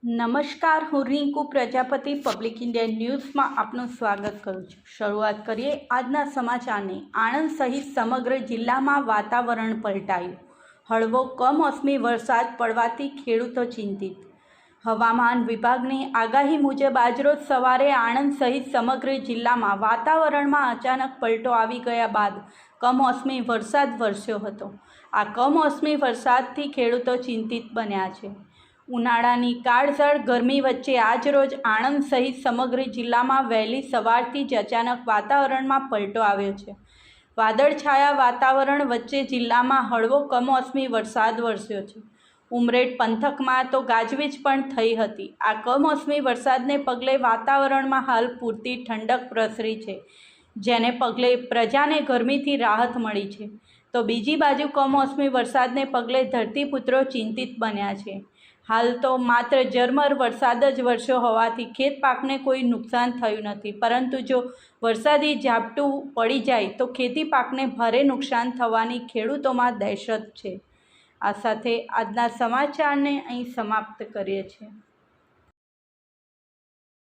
નમસ્કાર, હું Rinku Prajapati public India ન્યૂઝમાં આપનું સ્વાગત કરું છું। શરૂઆત કરીએ આજના સમાચારની। આણંદ સહિત સમગ્ર જિલ્લામાં વાતાવરણ પલટાયું। હળવો કમોસમી વરસાદ પડવાથી ખેડૂતો ચિંતિત। હવામાન વિભાગની આગાહી મુજબ આજરોજ સવારે આણંદ સહિત સમગ્ર જિલ્લામાં વાતાવરણમાં અચાનક પલટો આવી ગયા બાદ કમોસમી વરસાદ વરસ્યો હતો। આ કમોસમી વરસાદથી ખેડૂતો ચિંતિત બન્યા છે। ઉનાળાની કાળઝાળ ગરમી વચ્ચે આજરોજ આણંદ સહિત સમગ્ર જિલ્લામાં વહેલી સવારથી જ અચાનક વાતાવરણમાં પલટો આવ્યો છે। વાદળછાયા વાતાવરણ વચ્ચે જિલ્લામાં હળવો કમોસમી વરસાદ વરસ્યો છે। ઉમરેઠ પંથકમાં તો ગાજવીજ પણ થઈ હતી। આ કમોસમી વરસાદને પગલે વાતાવરણમાં હાલ પૂરતી ઠંડક પ્રસરી છે, જેને પગલે પ્રજાને ગરમીથી રાહત મળી છે। તો બીજી બાજુ કમોસમી વરસાદને પગલે ધરતીપુત્રો ચિંતિત બન્યા છે। હાલ તો માત્ર ઝરમર વરસાદ જ વરસ્યો હોવાથી ખેત પાકને કોઈ નુકસાન થયું નથી, પરંતુ જો વરસાદી ઝાપટું પડી જાય તો ખેતી પાકને ભારે નુકસાન થવાની ખેડૂતોમાં દહેશત છે। આ સાથે આજના સમાચારને અહીં સમાપ્ત કરીએ છીએ।